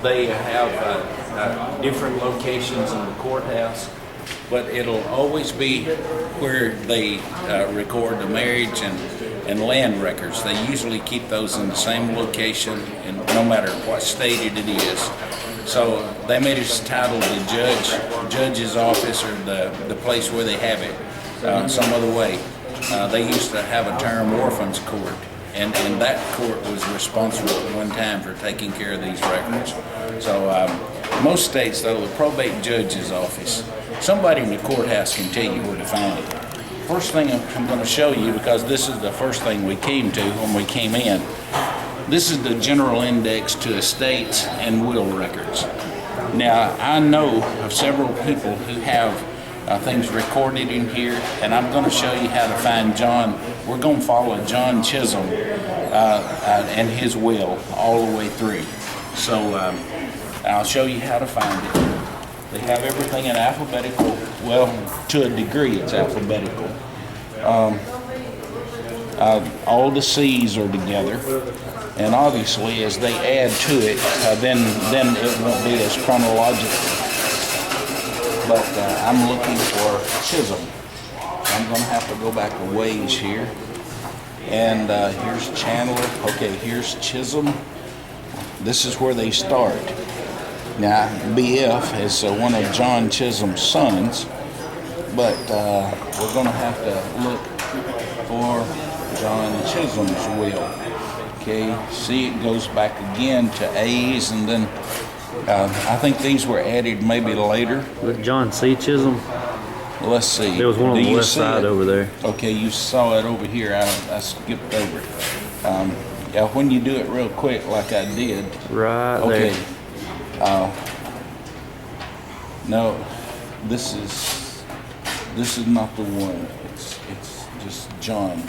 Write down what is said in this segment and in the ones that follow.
They have different locations in the courthouse, but it'll always be where they record the marriage and land records. They usually keep those in the same location, and no matter what state it is. So they made it titled the judge's office, or the place where they have it some other way. They used to have a term, orphans court, and that court was responsible at one time for taking care of these records. So most states, though, the probate judge's office, somebody in the courthouse can tell you where to find it. First thing I'm going to show you, because this is the first thing we came to when we came in, this is the general index to estates and will records. Now, I know of several people who have things recorded in here, and I'm going to show you how to find John. We're going to follow John Chisholm and his will all the way through. So I'll show you how to find it. They have everything in alphabetical. Well, to a degree, it's alphabetical. All the C's are together, and obviously, as they add to it, then it won't be as chronological. But I'm looking for Chisholm. I'm going to have to go back a ways here. And here's Chandler. Okay, here's Chisholm. This is where they start. Now, BF is one of John Chisholm's sons, but we're going to have to look for John Chisholm's will. Okay, see, it goes back again to A's, and then I think these were added maybe later. With John C. Chisholm? Let's see. There was one on the west side over there. Okay, you saw it over here. I skipped over it. Yeah, when you do it real quick like I did. Right okay. there. No, this is not the one. It's just John.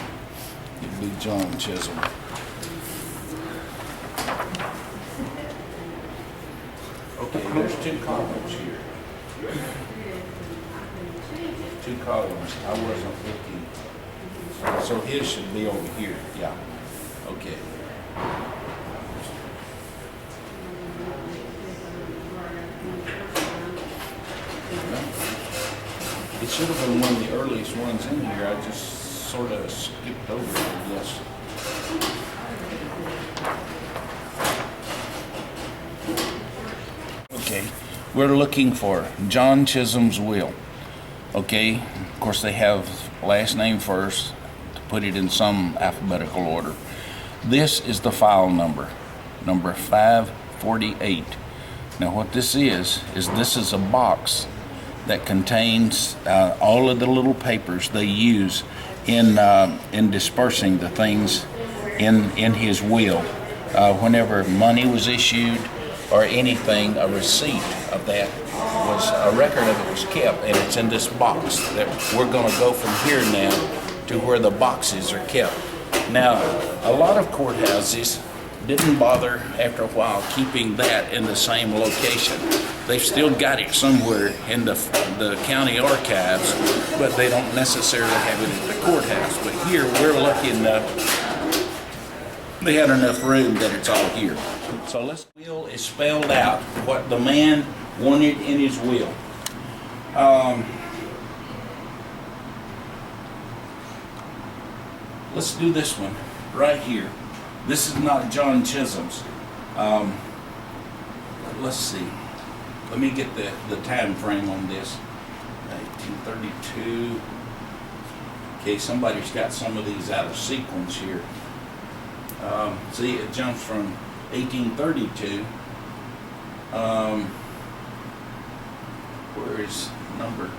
It'd be John Chisholm. Okay, there's two columns here. Two columns. I wasn't looking. So his should be over here. Yeah. Okay. It should have been one of the earliest ones in here. I just sort of skipped over it, I guess. Okay, we're looking for John Chisholm's will. Okay, of course they have last name first to put it in some alphabetical order. This is the file number 548. Now what this is this is a box that contains all of the little papers they use in dispersing the things in his will. Whenever money was issued or anything, a receipt of that was, a record of it was kept, and it's in this box that we're going to go from here now to where the boxes are kept. Now, a lot of courthouses didn't bother after a while keeping that in the same location. They've still got it somewhere in the county archives, but they don't necessarily have it at the courthouse. But here, we're lucky enough, they had enough room that it's all here. So the will is spelled out, what the man wanted in his will. Let's do this one right here. This is not John Chisholm's. Let's see. Let me get the time frame on this. 1832. Okay, somebody's got some of these out of sequence here. See, it jumps from 1832. Where is number?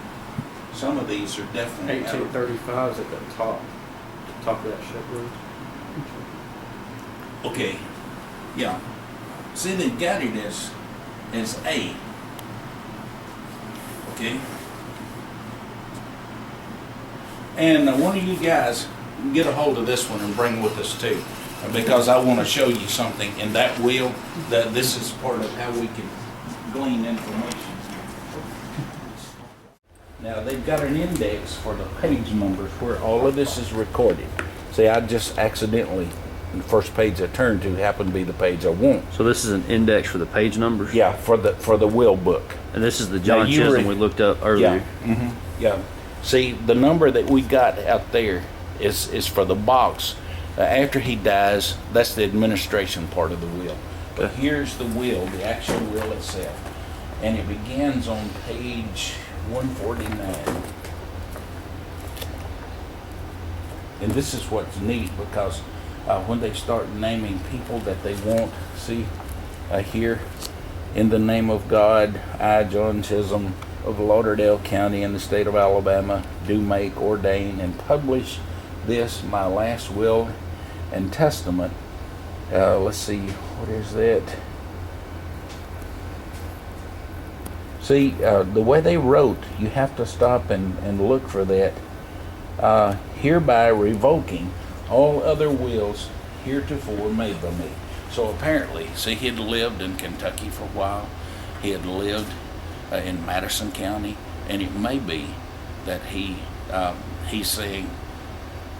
Some of these are definitely 1835 is at the top of that shepherd. Okay, yeah. See, they got it as A. Okay. And one of you guys get a hold of this one and bring with us too, because I want to show you something in that will that this is part of how we can glean information. Now they've got an index for the page numbers where all of this is recorded. See, I just accidentally And the first page I turned to happened to be the page I want. So this is an index for the page numbers? Yeah, for the will book. And this is the John you Chisholm re- we looked up earlier. Yeah. See, the number that we got out there is for the box. After he dies, that's the administration part of the will. But here's the will, the actual will itself. And it begins on page 149. And this is what's neat, because when they start naming people that they want, see here, in the name of God, I, John Chisholm, of Lauderdale County in the state of Alabama, do make, ordain, and publish this, my last will and testament. Let's see, what is that? See, the way they wrote, you have to stop and look for that. Hereby revoking all other wills heretofore made by me. So apparently, see, he had lived in Kentucky for a while. He had lived in Madison County, and it may be that he's saying,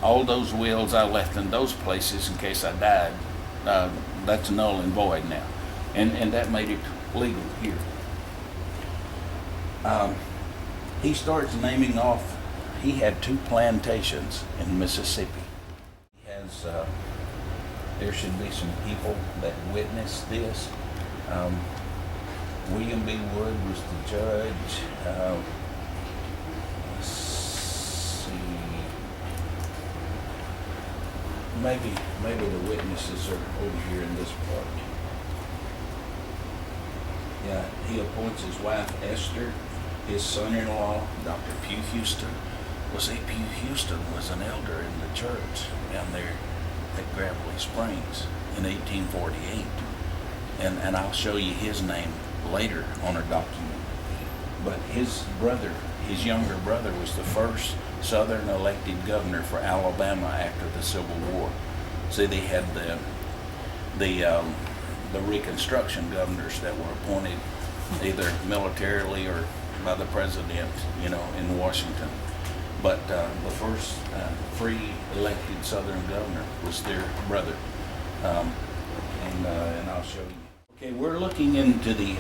all those wills I left in those places in case I died, that's null and void now. And that made it legal here. He starts naming off, he had 2 plantations in Mississippi. He has, there should be some people that witnessed this. William B. Wood was the judge. Let's see. Maybe the witnesses are over here in this part. Yeah, he appoints his wife Esther, his son-in-law, Dr. Pugh Houston. Well, see, Pugh Houston was an elder in the church down there at Gravelly Springs in 1848. And I'll show you his name later on a document. But his brother, his younger brother, was the first Southern elected governor for Alabama after the Civil War. See, they had the Reconstruction governors that were appointed either militarily or by the president, in Washington. But the first free elected Southern governor was their brother, and I'll show you. Okay, we're looking into the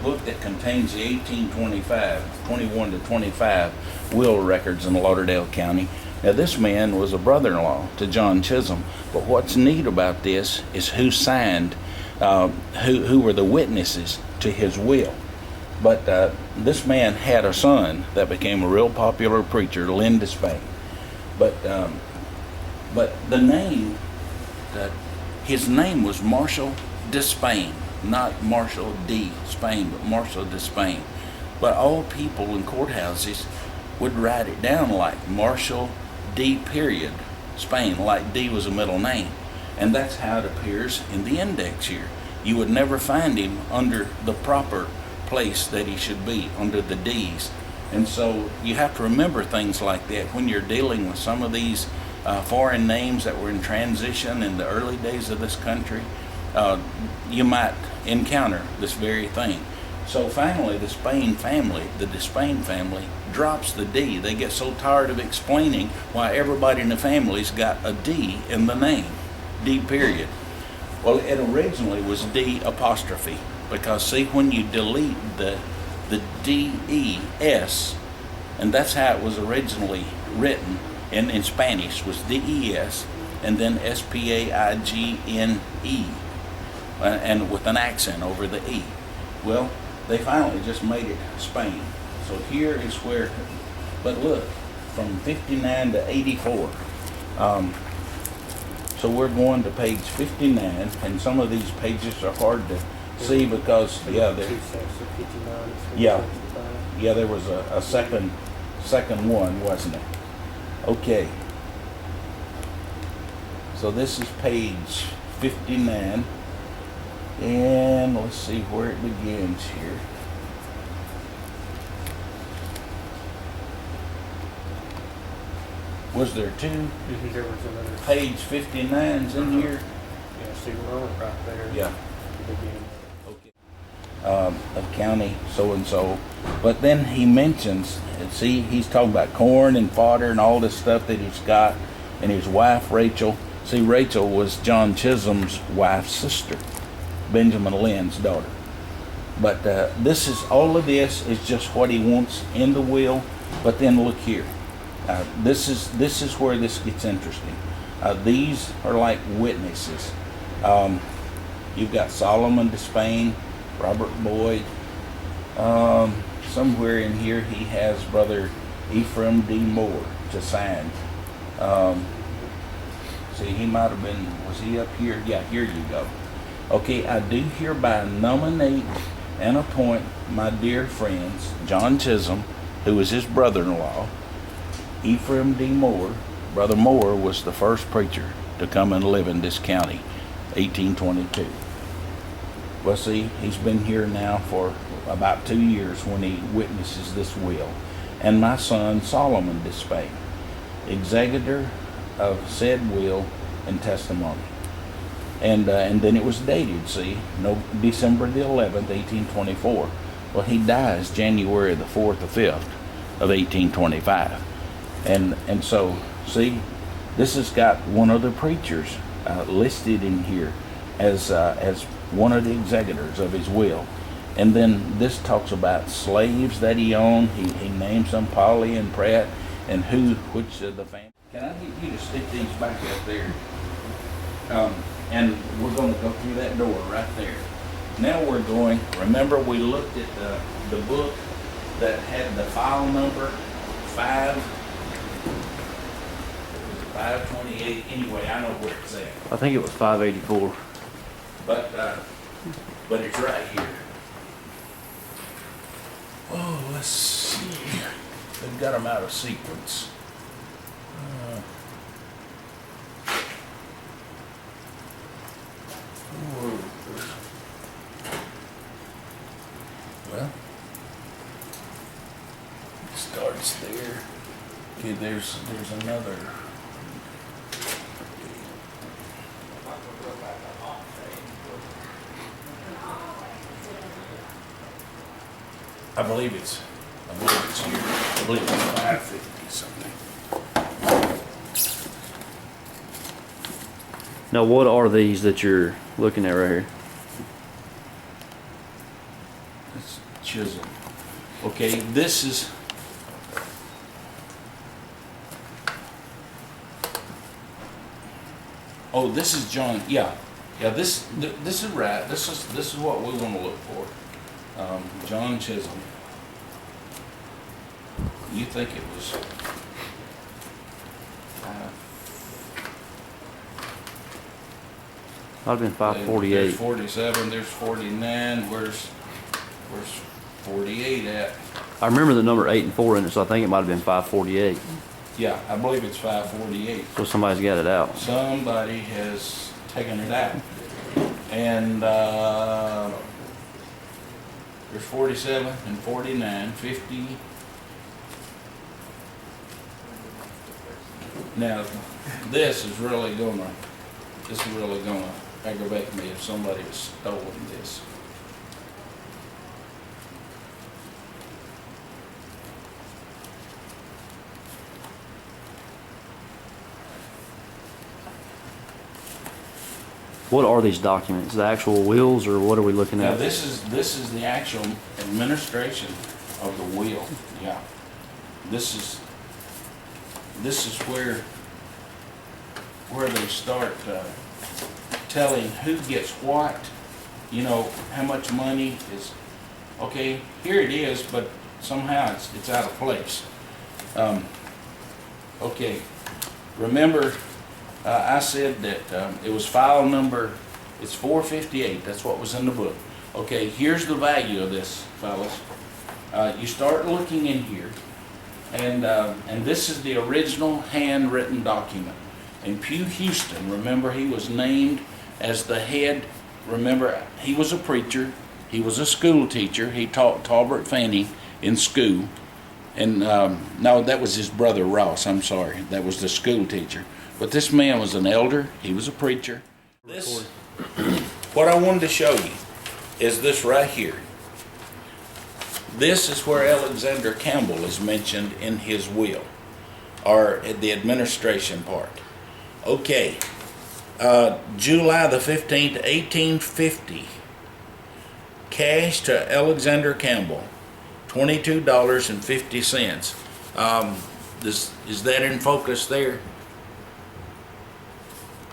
book that contains the 21 to 25 will records in Lauderdale County. Now, this man was a brother-in-law to John Chisholm, but what's neat about this is who signed, who were the witnesses to his will. But this man had a son that became a real popular preacher, Lynn Despain. But the name, his name was Marshall Despain, not Marshall D. Spain, but Marshall Despain. But all people in courthouses would write it down like Marshall D. period Spain, like D was a middle name. And that's how it appears in the index here. You would never find him under the proper place that he should be, under the D's. And so you have to remember things like that when you're dealing with some of these foreign names that were in transition in the early days of this country. You might encounter this very thing. So finally, the Despain family drops the D. They get so tired of explaining why everybody in the family's got a D in the name, D period. Well, it originally was D apostrophe, because see, when you delete the D-E-S, and that's how it was originally written in Spanish, was D-E-S, and then S-P-A-I-G-N-E, and with an accent over the E. Well, they finally just made it Spain. So here is where, but look, from 59 to 84. So we're going to page 59, and some of these pages are hard to see because, yeah, there was a second one, wasn't it? Okay. So this is page 59, and let's see where it begins here. Was there two There was another. page 59s in here? Yeah, see, we're only right there. Yeah. At the beginning. Okay. Of county so-and-so. But then he mentions, see, he's talking about corn and fodder and all this stuff that he's got, and his wife, Rachel. See, Rachel was John Chisholm's wife's sister, Benjamin Lynn's daughter. But this is, all of this is just what he wants in the will. But then look here. This is where this gets interesting. These are like witnesses. You've got Solomon Despain, Robert Boyd. Somewhere in here he has Brother Ephraim D. Moore to sign. See, he might have been, was he up here? Yeah, here you go. Okay, I do hereby nominate and appoint my dear friends, John Chisholm, who is his brother-in-law, Ephraim D. Moore. Brother Moore was the first preacher to come and live in this county, 1822. Well, see, he's been here now for about 2 years when he witnesses this will. And my son, Solomon Despain, executor of said will and testimony. And then it was dated, see, December the 11th, 1824. Well, he dies January the 4th or 5th of 1825. And so, see, this has got one of the preachers listed in here as one of the executors of his will. And then this talks about slaves that he owned. He names them, Polly and Pratt, and which of the family. Can I get you to stick these back up there? And we're going to go through that door right there. Now we're going, remember we looked at the book that had the file number 528. Anyway, I know where it's at. I think it was 584. But it's right here. Oh, let's see. They've got them out of sequence. Well, it starts there. Okay, there's another. I believe it's here. I believe it's 550 something. Now, what are these that you're looking at right here? It's Chisholm. Okay, this is. Oh, this is John. Yeah. This is right. This is what we want to look for. John Chisholm. You think it was? I've been 548. There's 47. There's 49. Where's 48 at? I remember the number 8 and 4 in it, so I think it might have been 548. Yeah, I believe it's 548. So somebody's got it out. Somebody has taken it out. And there's 47 and 49, 50. Now, this is really gonna aggravate me if somebody has stolen this. What are these documents? The actual wills, or what are we looking Now at? this is the actual administration of the will. Yeah. This is where they start telling who gets what, you know, how much money is. Okay, here it is, but somehow it's out of place. Okay, remember I said that it was file number, it's 458, that's what was in the book. Okay, here's the value of this, fellas. You start looking in here, and this is the original handwritten document. And Pugh Houston, remember, he was named as the head. Remember, he was a preacher, he was a school teacher, he taught Talbot Fanning in school. And no, that was his brother Ross, I'm sorry, that was the school teacher. But this man was an elder, he was a preacher. This, what I wanted to show you is this right here. This is where Alexander Campbell is mentioned in his will, or the administration part. Okay, July the 15th, 1850. Cash to Alexander Campbell, $22.50. Is that in focus there?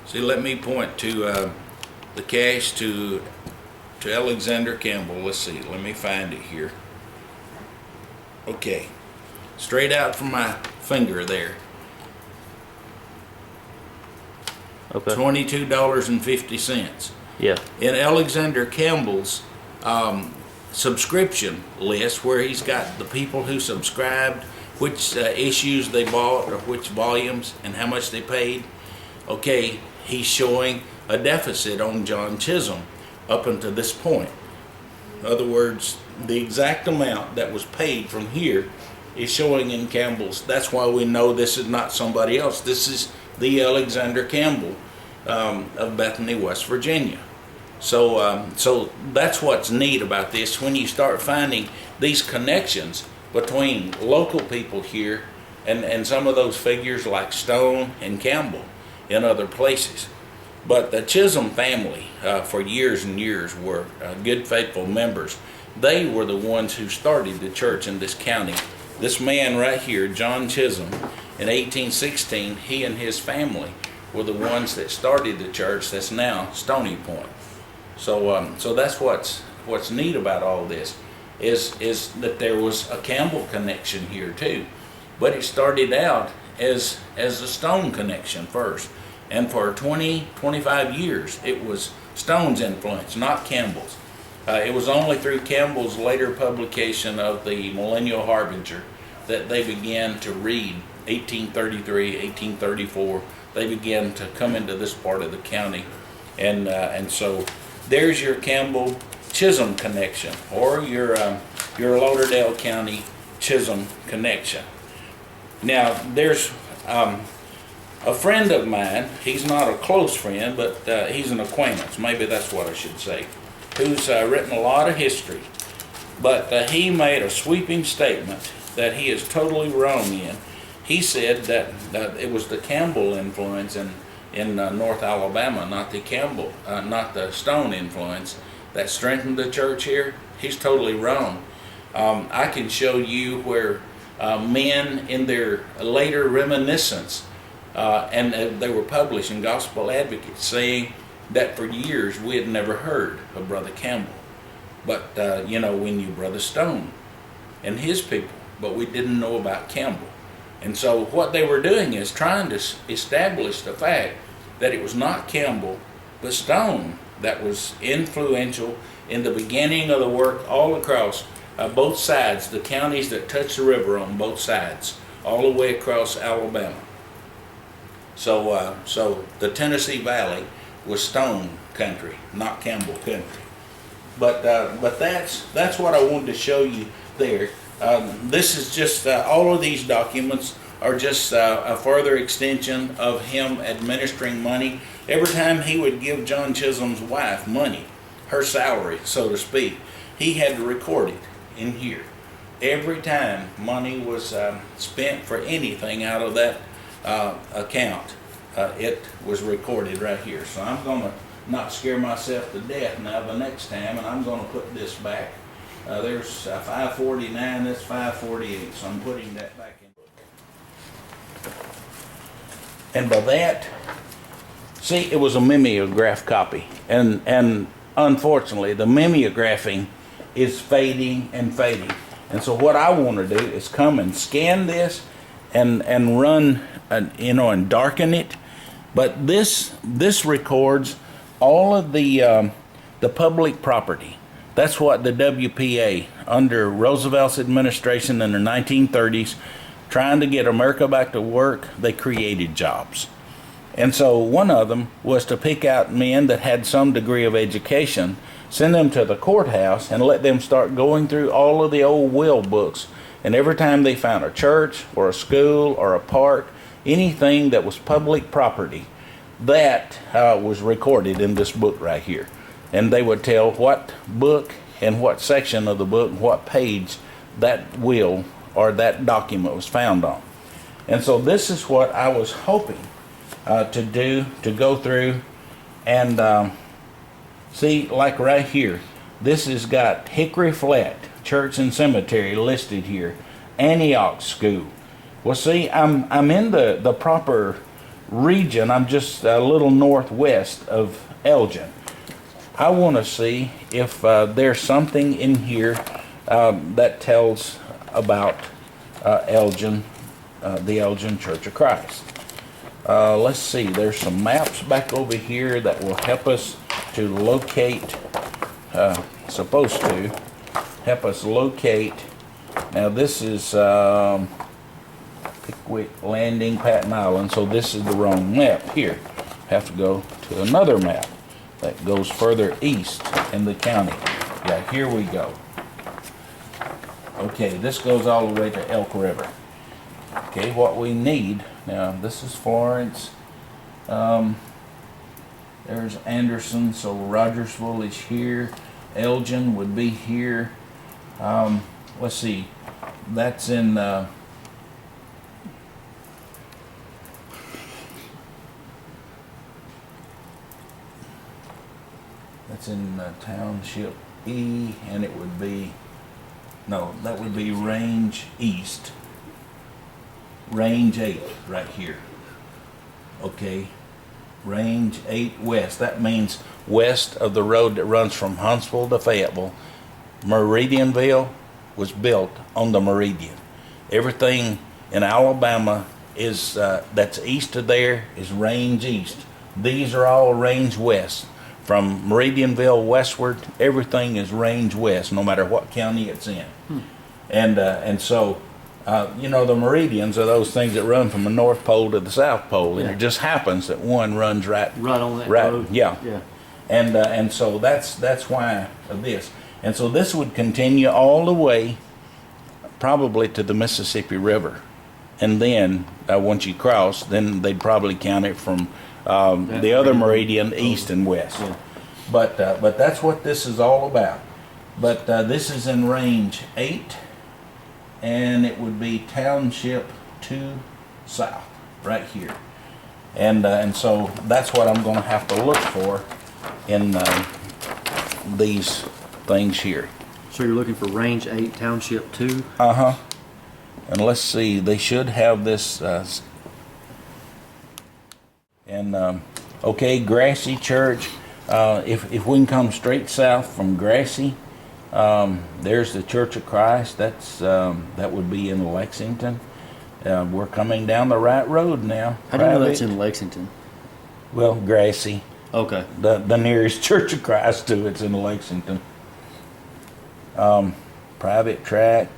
See, let me point to the cash to Alexander Campbell. Let's see, let me find it here. Okay, straight out from my finger there. Okay. $22.50. Yeah. In Alexander Campbell's subscription list, where he's got the people who subscribed, which issues they bought or which volumes and how much they paid, okay, he's showing a deficit on John Chisholm up until this point. In other words, the exact amount that was paid from here is showing in Campbell's. That's why we know this is not somebody else. This is the Alexander Campbell of Bethany, West Virginia. So that's what's neat about this, when you start finding these connections between local people here and some of those figures like Stone and Campbell in other places. But the Chisholm family for years and years were good, faithful members. They were the ones who started the church in this county. This man right here, John Chisholm, in 1816, he and his family were the ones that started the church that's now Stony Point. So that's what's neat about all this is that there was a Campbell connection here too, but it started out as a Stone connection first, and for 25 years it was Stone's influence, not Campbell's. It was only through Campbell's later publication of the Millennial Harbinger that they began to read. 1833, 1834, they began to come into this part of the county, and so there's your Campbell Chisholm connection, or your Lauderdale County Chisholm connection. Now there's a friend of mine. He's not a close friend, but he's an acquaintance. Maybe that's what I should say. Who's written a lot of history, but he made a sweeping statement that he is totally wrong in. He said that it was the Campbell influence in North Alabama, not the Stone influence, that strengthened the church here. He's totally wrong. I can show you where men in their later reminiscence, and they were published in Gospel Advocate, saying that for years we had never heard of Brother Campbell, but we knew Brother Stone and his people, but we didn't know about Campbell. And so what they were doing is trying to establish the fact that it was not Campbell but Stone that was influential in the beginning of the work all across both sides, the counties that touch the river on both sides, all the way across Alabama. So the Tennessee Valley was Stone country, not Campbell country. But that's what I wanted to show you there. This is just all of these documents are just a further extension of him administering money. Every time he would give John Chisholm's wife money, her salary, so to speak, he had to record it in here. Every time money was spent for anything out of that account, it was recorded right here. So I'm going to not scare myself to death now the next time, and I'm going to put this back. There's 549, that's 548, so I'm putting that back in. And by that, see, it was a mimeograph copy, and unfortunately the mimeographing is fading and fading. And so what I want to do is come and scan this and run, and darken it. But this records all of the public property. That's what the WPA, under Roosevelt's administration in the 1930s, trying to get America back to work, they created jobs. And so one of them was to pick out men that had some degree of education, send them to the courthouse, and let them start going through all of the old will books. And every time they found a church or a school or a park, anything that was public property, that was recorded in this book right here. And they would tell what book and what section of the book and what page that will or that document was found on. And so this is what I was hoping to do, to go through And see, like right here, this has got Hickory Flat Church and Cemetery listed here. Antioch School. Well, see, I'm in the proper region. I'm just a little northwest of Elgin. I want to see if there's something in here that tells about Elgin, the Elgin Church of Christ. Let's see, there's some maps back over here that will help us to locate, supposed to help us locate. Now this is Pickwick Landing, Patton Island, so this is the wrong map here. Have to go to another map that goes further east in the county. Yeah, here we go. Okay, this goes all the way to Elk River. Okay, what we need, now this is Florence. There's Anderson, so Rogersville is here. Elgin would be here. Let's see, that's in Township E, and it would be, no, that would be Range East. Range 8 right here. Okay, Range 8 West. That means west of the road that runs from Huntsville to Fayetteville. Meridianville was built on the Meridian. Everything in Alabama is that's east of there is Range East. These are all Range West. From Meridianville westward, everything is Range West, no matter what county it's in. And so, you know, the meridians are those things that run from the North Pole to the South Pole, and Yeah. it just happens that one runs right on that right, road. yeah. Yeah. And so that's why of this. And so this would continue all the way, probably to the Mississippi River, and then once you cross, then they'd probably count it from the other meridian east and west. Yeah. But that's what this is all about. But this is in Range 8, and it would be Township 2 South, right here. And so that's what I'm going to have to look for in these things here. So you're looking for Range 8, Township 2? Uh-huh. And let's see, they should have this, okay, Grassy Church. If we can come straight south from Grassy, there's the Church of Christ. That would be in Lexington. We're coming down the right road now. How do you know that's Private- in Lexington? Well, Grassy. Okay. The nearest Church of Christ to it's in Lexington. Private tract.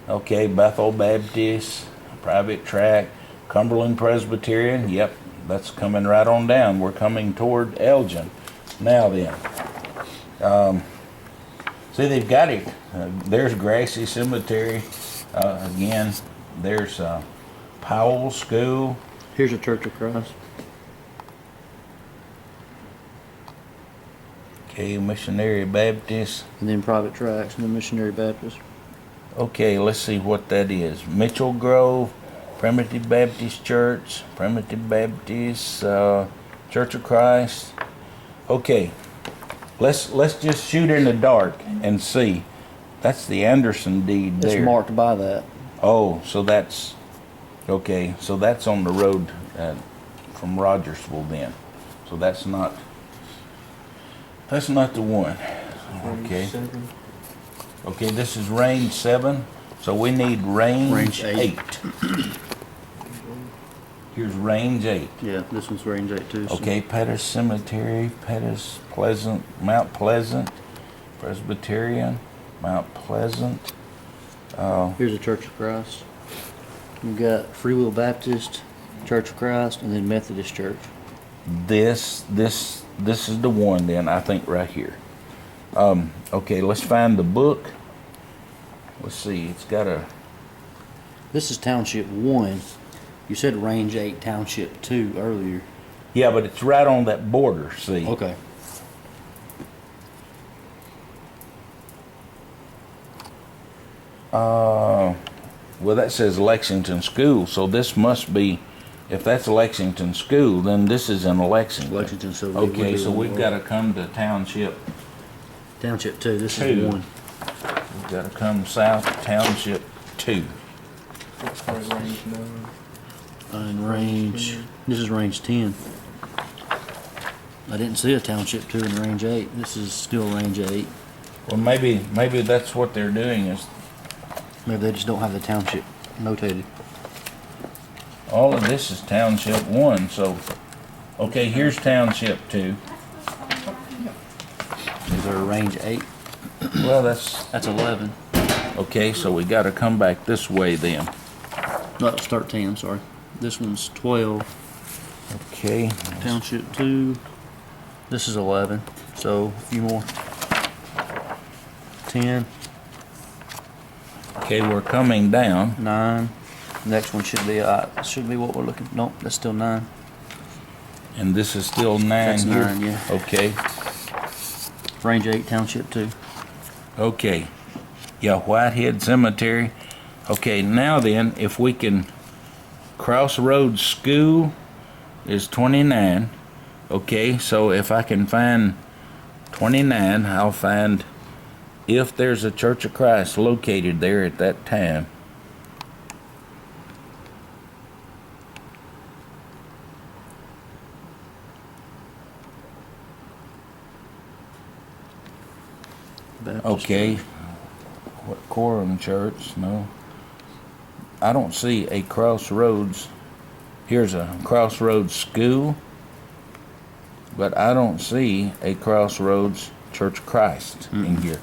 Okay, Bethel Baptist. Private tract. Cumberland Presbyterian. Yep, that's coming right on down. We're coming toward Elgin. Now then. See, they've got it. There's Grassy Cemetery. Again, there's Powell School. Here's a Church of Christ. Okay, Missionary Baptist. And then private tracts, and then Missionary Baptist. Okay, let's see what that is. Mitchell Grove, Primitive Baptist Church, Primitive Baptist, Church of Christ. Okay, let's just shoot in the dark and see. That's the Anderson deed It's there. marked by that. Oh, so that's okay. So that's on the road from Rogersville then. So that's not the one. Okay. Okay, this is Range 7. So we need Range 8. Here's Range 8. Yeah, this one's Range 8 too. so- Okay, Pettis Cemetery, Pettis Pleasant, Mount Pleasant, Presbyterian, Mount Pleasant. Here's a Church of Christ. We've got Free Will Baptist, Church of Christ, and then Methodist Church. This is the one then, I think, right here. Okay, let's find the book. Let's see, it's got a, This is Township 1. You said Range 8, Township 2 earlier. yeah, but it's right on that border, see? Okay. Well, that says Lexington School, so this must be if that's Lexington School, then this is in Lexington. Lexington, so it would Okay, be so one we've more. got to come to Township. Township 2, this Two. is 1. We've got to come south to Township 2. And range, this is range 10. I didn't see a township 2 in range 8. This is still range 8. Well, maybe that's what they're doing is Maybe they just don't have the township notated. all of this is Township 1. So, okay, here's Township 2. Is there a range 8? Well, that's That's 11. okay. So we got to come back this way then. No, it's 13, I'm sorry. This one's 12. Okay. Township 2. This is 11. So, a few more. 10, Okay, we're coming down. 9. Next one should be what we're looking. Nope, that's still 9. And this is still 9 That's here? 9, yeah. Okay. Range 8, Township 2. Okay. Yeah, Whitehead Cemetery. Okay, now then, if we can, Crossroads School is 29. Okay, so if I can find 29, I'll find if there's a Church of Christ located there at that time. Baptist Okay. Church. What Quorum Church? No. I don't see a Crossroads. Here's a Crossroads School, but I don't see a Crossroads Church of Christ in here.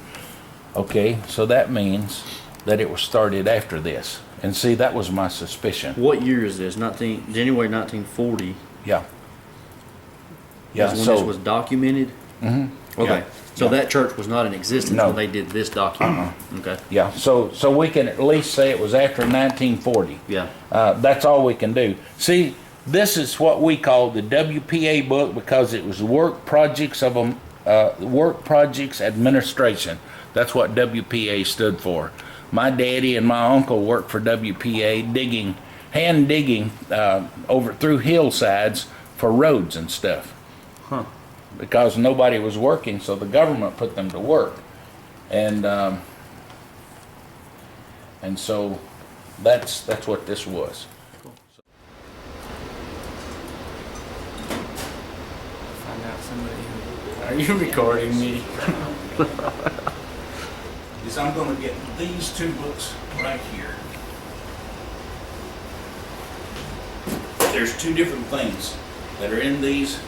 Okay, so that means that it was started after this. And see, that was my suspicion. What year is this? January 1940. Yeah. Yeah, Is when so this was documented? Mm-hmm. Okay. Yeah. So Yeah. that church was not in existence No. when they did this document. Okay. yeah, so we can at least say it was after 1940. Yeah. That's all we can do. See, this is what we call the WPA book because it was Work Projects Administration. That's what WPA stood for. My daddy and my uncle worked for WPA, hand digging over through hillsides for roads and stuff. Huh. Because nobody was working, so the government put them to work, and so that's what this was. Find out somebody. Are you recording me? Is I'm going to get these two books right here. There's two different things that are in these.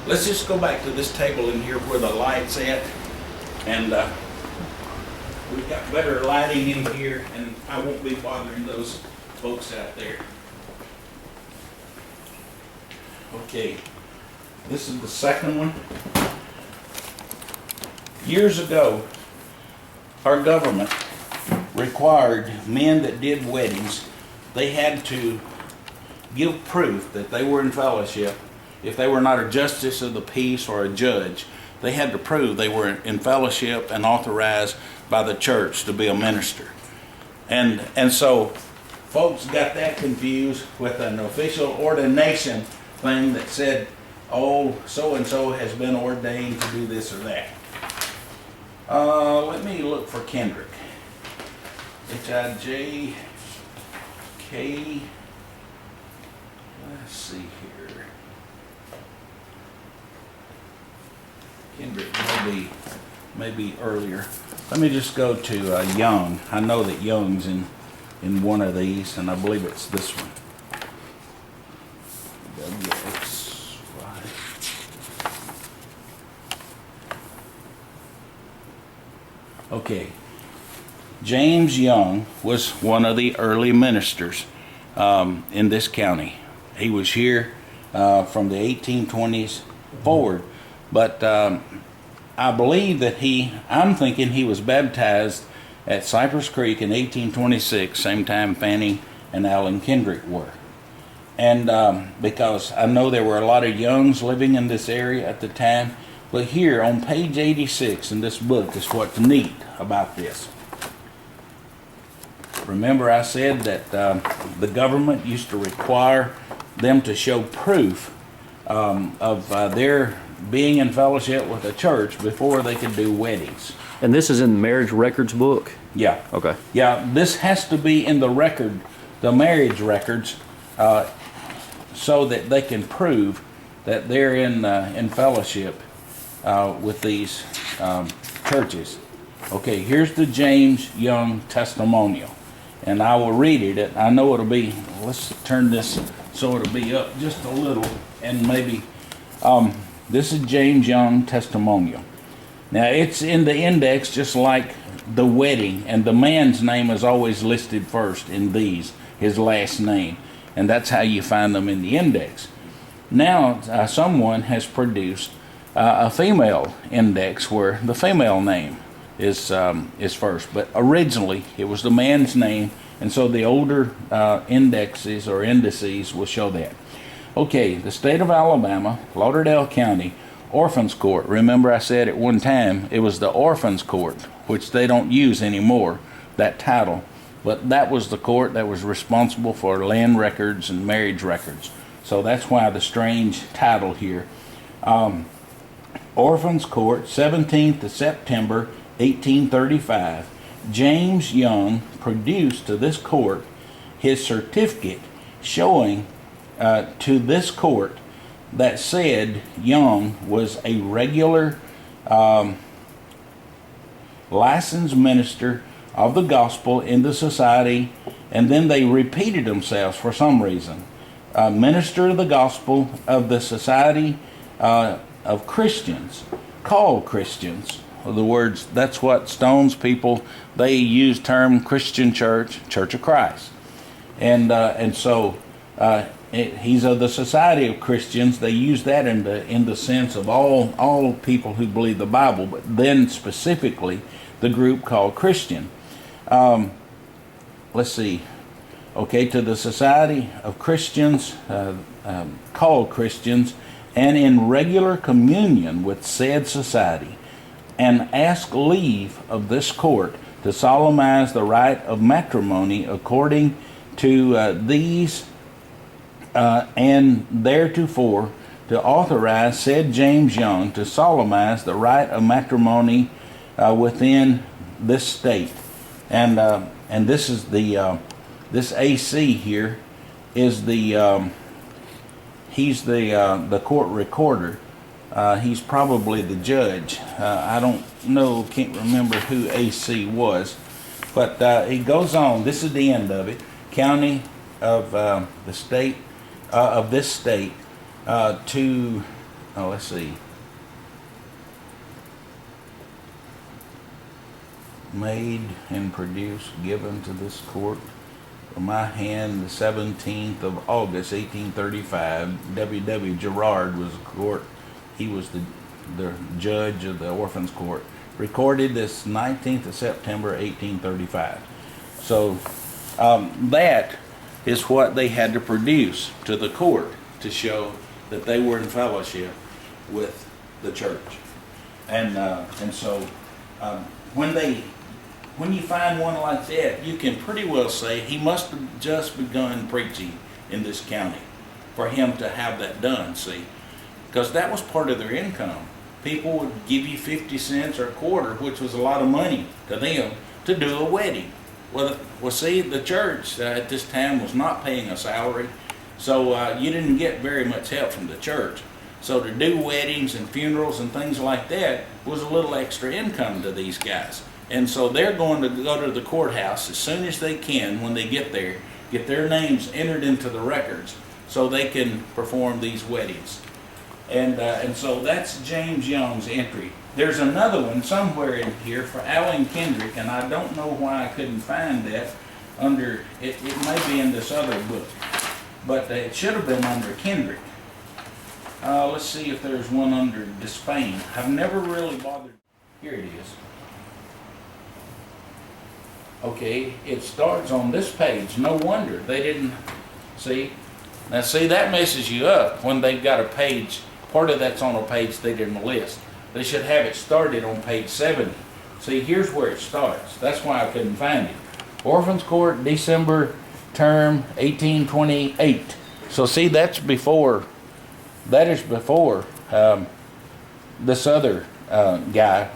Let's just go back to this table in here where the light's at, and we've got better lighting in here, and I won't be bothering those folks out there. Okay, this is the second one. Years ago, our government required men that did weddings, they had to give proof that they were in fellowship. If they were not a justice of the peace or a judge, they had to prove they were in fellowship and authorized by the church to be a minister. And so folks got that confused with an official ordination thing that said, oh, so-and-so has been ordained to do this or that. Let me look for Kendrick. H-I-J-K. Let's see here. Kendrick maybe earlier. Let me just go to Young. I know that Young's in one of these, and I believe it's this one. WXY. Okay. James Young was one of the early ministers in this county. He was here from the 1820s forward, but I believe that I'm thinking he was baptized at Cypress Creek in 1826, same time Fanning and Allen Kendrick were. And because I know there were a lot of Youngs living in this area at the time, but here on page 86 in this book is what's neat about this. Remember I said that the government used to require them to show proof of their being in fellowship with a church before they could do weddings. And this is in the marriage records book? Yeah. Okay. Yeah, this has to be in the record, the marriage records, so that they can prove that they're in fellowship with these churches. Okay, here's the James Young testimonial, and I will read it. I know it'll be. Let's turn this so it'll be up just a little, and maybe this is James Young testimonial. Now it's in the index just like the wedding, and the man's name is always listed first in these, his last name, and that's how you find them in the index. Now someone has produced a female index where the female name is first, but originally it was the man's name, and so the older indexes or indices will show that. Okay, the state of Alabama, Lauderdale County, Orphans Court. Remember I said at one time it was the Orphans Court, which they don't use anymore, that title. But that was the court that was responsible for land records and marriage records. So that's why the strange title here. Orphans Court, 17th of September, 1835. James Young produced to this court his certificate showing to this court that said Young was a regular licensed minister of the gospel in the society, and then they repeated themselves for some reason. Minister of the gospel of the society of Christians, called Christians. In other words, that's what Stone's people, they use term Christian church, Church of Christ. And so he's of the Society of Christians. They use that in the sense of all people who believe the Bible, but then specifically the group called Christian. Let's see. Okay, to the Society of Christians, called Christians, and in regular communion with said society, and ask leave of this court to solemnize the rite of matrimony according to these and theretofore, to authorize said James Young to solemnize the rite of matrimony within this state. And this is this AC here is he's the court recorder. He's probably the judge. I don't know, can't remember who AC was, but he goes on. This is the end of it. County of the state of this state to let's see. Made and produced, given to this court from my hand the 17th of August, 1835. W.W. Gerard was the court. He was the judge of the Orphans Court. Recorded this 19th of September, 1835. So that is what they had to produce to the court to show that they were in fellowship with the church. And so when you find one like that, you can pretty well say he must have just begun preaching in this county for him to have that done, see? Because that was part of their income. People would give you 50 cents or a quarter, which was a lot of money to them, to do a wedding. Well, see, the church at this time was not paying a salary, so you didn't get very much help from the church. So to do weddings and funerals and things like that was a little extra income to these guys. And so they're going to go to the courthouse as soon as they can when they get there, get their names entered into the records so they can perform these weddings. And so that's James Young's entry. There's another one somewhere in here for Alan Kendrick, and I don't know why I couldn't find that under, it may be in this other book, but it should have been under Kendrick. Let's see if there's one under Despain. I've never really bothered. Here it is. Okay, it starts on this page. No wonder they didn't see. Now see, that messes you up when they've got a page. Part of that's on a page they didn't list. They should have it started on page 70. See, here's where it starts. That's why I couldn't find it. Orphans Court, December term 1828. So see, that is before this other guy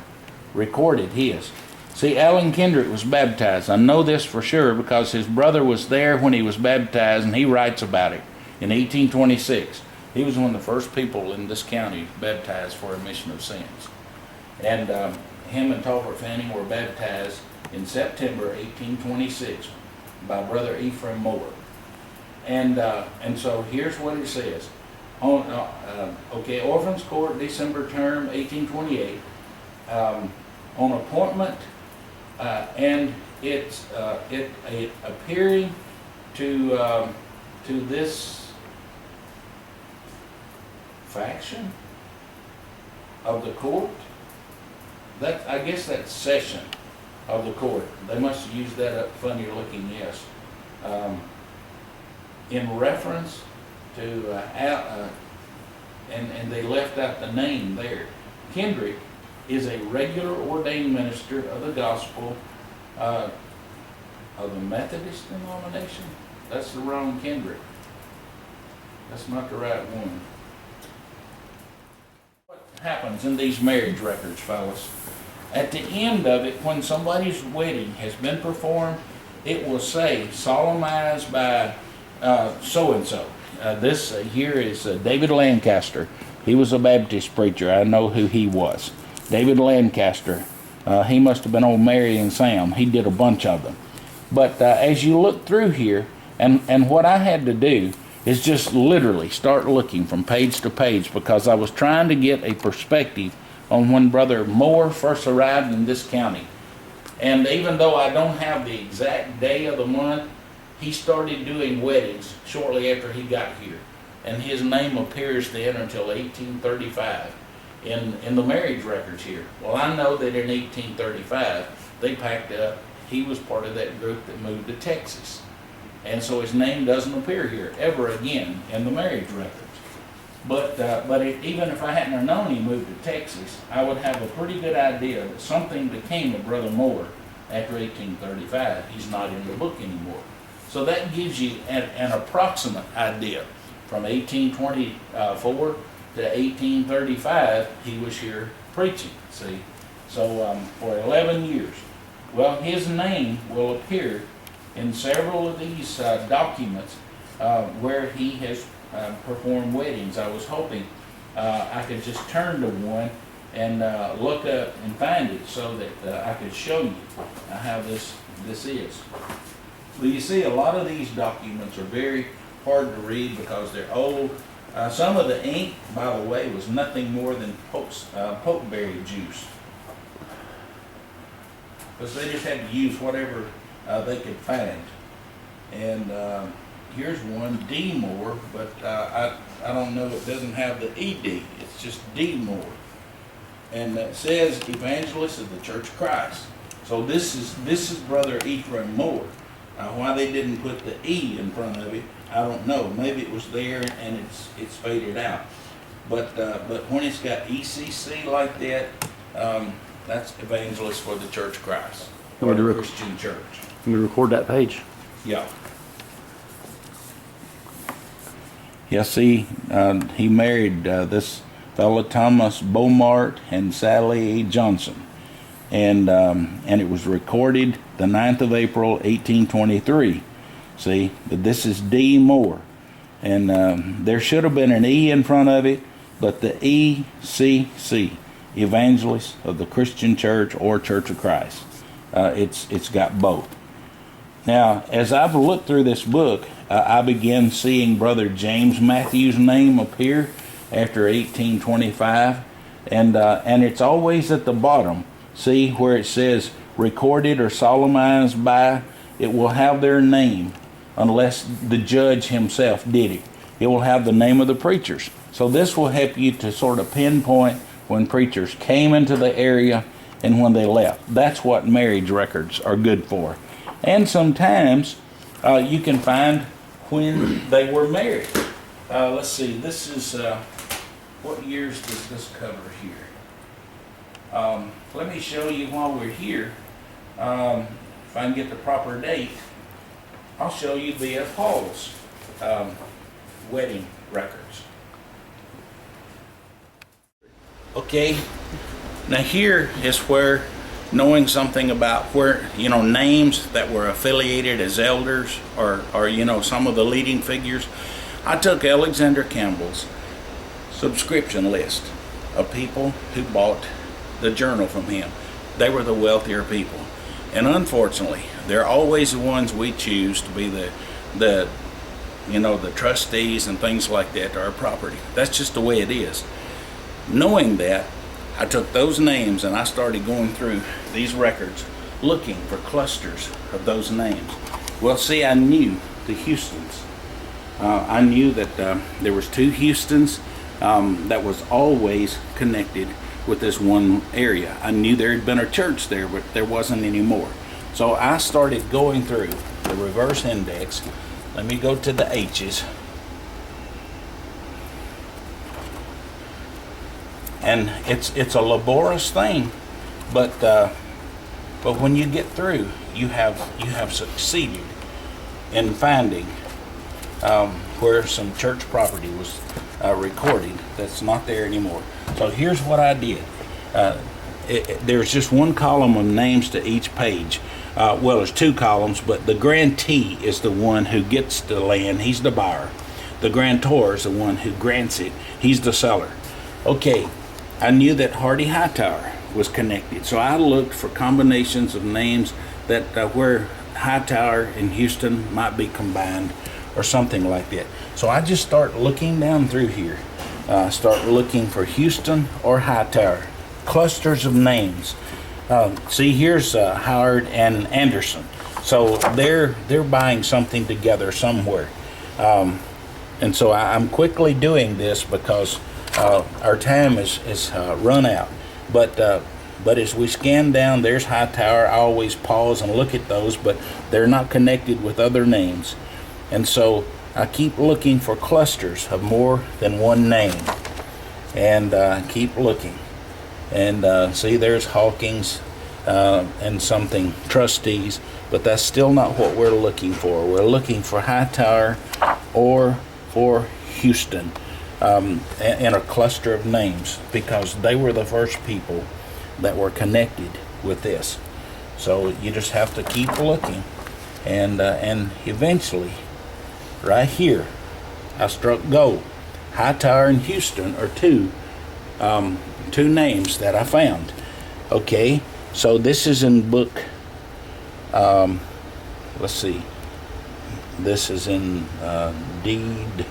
recorded his. See, Allen Kendrick was baptized. I know this for sure because his brother was there when he was baptized, and he writes about it in 1826. He was one of the first people in this county baptized for remission of sins. And him and Talbot Fanning were baptized in September 1826 by Brother Ephraim Moore. And so here's what it says. Orphans Court, December term 1828. On appointment, and it appearing to this faction of the court. That, I guess that's session of the court. They must have used that funny looking yes. In reference to and they left out the name there. Kendrick is a regular ordained minister of the gospel of the Methodist denomination. That's the wrong Kendrick. That's not the right one. What happens in these marriage records, fellas? At the end of it, when somebody's wedding has been performed, it will say solemnized by so-and-so. This here is David Lancaster. He was a Baptist preacher. I know who he was. David Lancaster. He must have been old Mary and Sam. He did a bunch of them. But as you look through here, and what I had to do is just literally start looking from page to page because I was trying to get a perspective on when Brother Moore first arrived in this county. And even though I don't have the exact day of the month, he started doing weddings shortly after he got here. And his name appears then until 1835 in the marriage records here. Well, I know that in 1835, they packed up. He was part of that group that moved to Texas. And so his name doesn't appear here ever again in the marriage records. But even if I hadn't have known he moved to Texas, I would have a pretty good idea that something became of Brother Moore after 1835. He's not in the book anymore. So that gives you an approximate idea. From 1824 to 1835, he was here preaching, see? So for 11 years. Well, his name will appear in several of these documents where he has performed weddings. I was hoping I could just turn to one and look up and find it so that I could show you how this is. Well, you see, a lot of these documents are very hard to read because they're old. Some of the ink, by the way, was nothing more than pokeberry juice. Because they just had to use whatever they could find. And here's one, D. Moore, but I don't know, it doesn't have the ED. It's just D. Moore. And it says Evangelist of the Church of Christ. So this is Brother Ephraim Moore. Why they didn't put the E in front of it, I don't know. Maybe it was there and it's faded out. But when it's got ECC like that, that's Evangelist for the Church of Christ, or the Christian Church. Let me record that page. Yeah. Yeah, see, he married this fellow Thomas Beaumart and Sally Johnson. And it was recorded the 9th of April, 1823. See, but this is D. Moore. And there should have been an E in front of it, but the ECC, Evangelist of the Christian Church or Church of Christ. It's got both. Now, as I've looked through this book, I began seeing Brother James Matthews' name appear after 1825. And it's always at the bottom. See where it says recorded or solemnized by, it will have their name unless the judge himself did it. It will have the name of the preachers. So this will help you to sort of pinpoint when preachers came into the area and when they left. That's what marriage records are good for. And sometimes you can find when they were married. Let's see, this is, what years does this cover here? Let me show you while we're here. if I can get the proper date, I'll show you B.F. Hall's wedding records. Okay, now here is where knowing something about where, names that were affiliated as elders or some of the leading figures. I took Alexander Campbell's subscription list of people who bought the journal from him. They were the wealthier people. And unfortunately, they're always the ones we choose to be the trustees and things like that to our property. That's just the way it is. Knowing that, I took those names and I started going through these records looking for clusters of those names. Well, see, I knew the Houstons. I knew that there was 2 Houstons that was always connected with this one area. I knew there had been a church there, but there wasn't anymore. So I started going through the reverse index. Let me go to the H's. And it's a laborious thing, but when you get through, you have succeeded in finding where some church property was recorded that's not there anymore. So here's what I did. There's just one column of names to each page. Well, there's 2 columns, but the grantee is the one who gets the land. He's the buyer. The grantor is the one who grants it. He's the seller. Okay. I knew that Hardy Hightower was connected, so I looked for combinations of names that where Hightower and Houston might be combined or something like that. So I just start looking down through here, start looking for Houston or Hightower, clusters of names. See, here's Howard and Anderson. So they're buying something together somewhere, and so I'm quickly doing this because our time is run out. But as we scan down, there's Hightower. I always pause and look at those, but they're not connected with other names. And so I keep looking for clusters of more than one name. And keep looking. And see, there's Hawkins and something, trustees. But that's still not what we're looking for. We're looking for Hightower or for Houston. In a cluster of names, because they were the first people that were connected with this. So you just have to keep looking, and eventually, right here, I struck gold. Hightower and Houston are two names that I found. Okay, so this is in book. Let's see. This is in deed.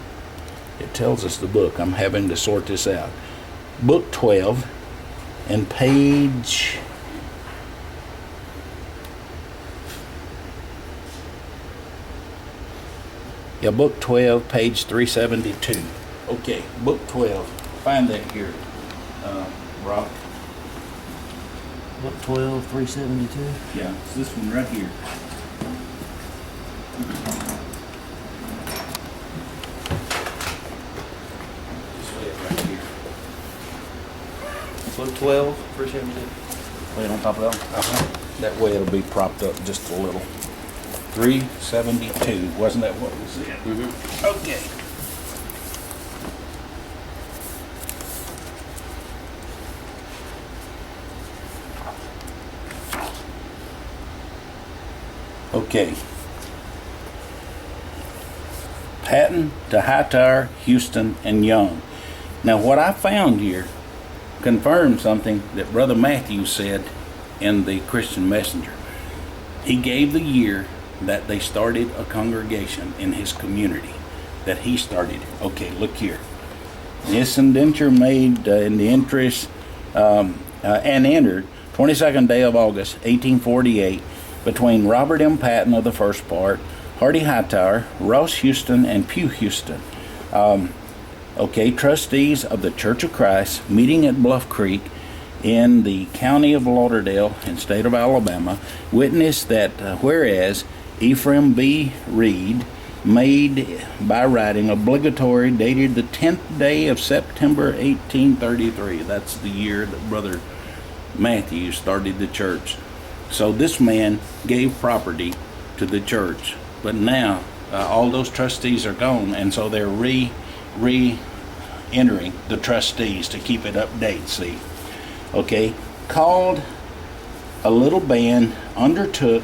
It tells us the book. I'm having to sort this out. Book 12 and page... Yeah, book 12, page 372. Okay, book 12. Find that here, Rob. Book 12, 372. Yeah, it's this one right here. Book 12, 372. Lay it on top of that one. That way it'll be propped up just a little. 372, wasn't that what was it? Mm-hmm. Okay. Okay. Patton to Hightower, Houston, and Young. Now what I found here confirmed something that Brother Matthew said in the Christian Messenger. He gave the year that they started a congregation in his community, that he started. Okay, look here. This indenture made in the interest and entered 22nd day of August 1848 between Robert M. Patton of the first part, Hardy Hightower, Ross Houston, and Pugh Houston. Trustees of the Church of Christ, meeting at Bluff Creek in the county of Lauderdale in state of Alabama, witnessed that whereas Ephraim B. Reed made by writing obligatory dated the 10th day of September 1833. That's the year that Brother Matthew started the church. So this man gave property to the church, but now all those trustees are gone, and so they're re-entering the trustees to keep it update. See, okay, called a little band undertook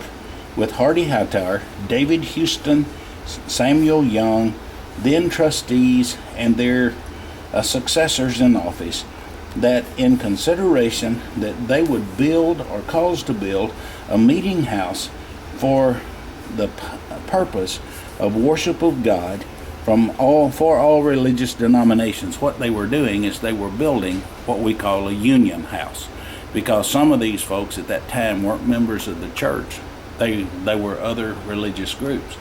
with Hardy Hightower, David Houston, Samuel Young, then trustees and their successors in office, that in consideration that they would build or cause to build a meeting house for the purpose of worship of God for all religious denominations. What they were doing is they were building what we call a union house, because some of these folks at that time weren't members of the church. They were other religious groups.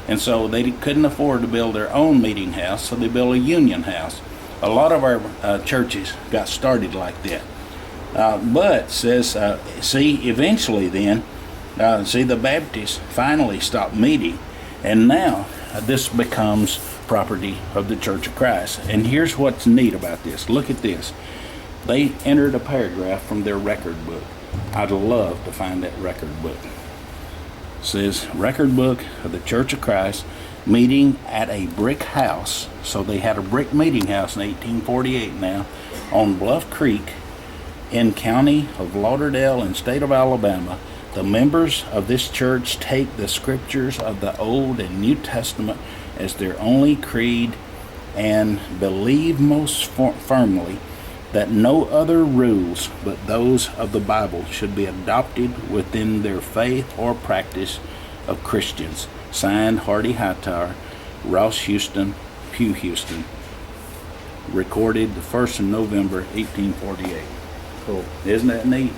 And so they couldn't afford to build their own meeting house, so they built a union house. A lot of our churches got started like that. But says, eventually then, the Baptists finally stopped meeting, and now this becomes property of the Church of Christ. And here's what's neat about this. Look at this. They entered a paragraph from their record book. I'd love to find that record book. It says, record book of the Church of Christ, meeting at a brick house. So they had a brick meeting house in 1848 now on Bluff Creek in county of Lauderdale and state of Alabama. The members of this church take the scriptures of the Old and New Testament as their only creed and believe most firmly that no other rules but those of the Bible should be adopted within their faith or practice of Christians. Signed, Hardy Hightower, Ross Houston, Pugh Houston. Recorded the 1st of November, 1848. Cool. Isn't that neat?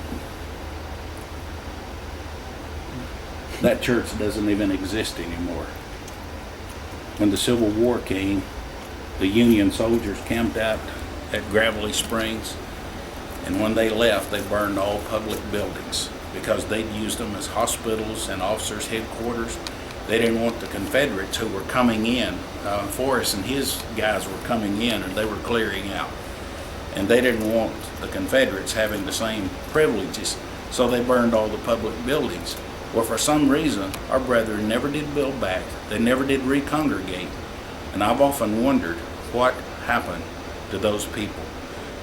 That church doesn't even exist anymore. When the Civil War came, the Union soldiers camped out at Gravelly Springs, and when they left, they burned all public buildings because they'd used them as hospitals and officers' headquarters. They didn't want the Confederates who were coming in. Forrest and his guys were coming in, and they were clearing out. And they didn't want the Confederates having the same privileges, so they burned all the public buildings. Well, for some reason, our brethren never did build back. They never did recongregate. And I've often wondered what happened to those people.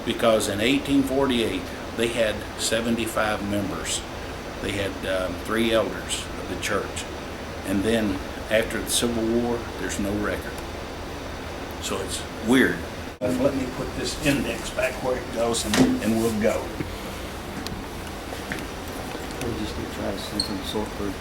Because in 1848, they had 75 members. They had 3 elders of the church. And then after the Civil War, there's no record. So it's weird. Let me put this index back where it goes, and we'll go. We'll just get Travis in from Sortford.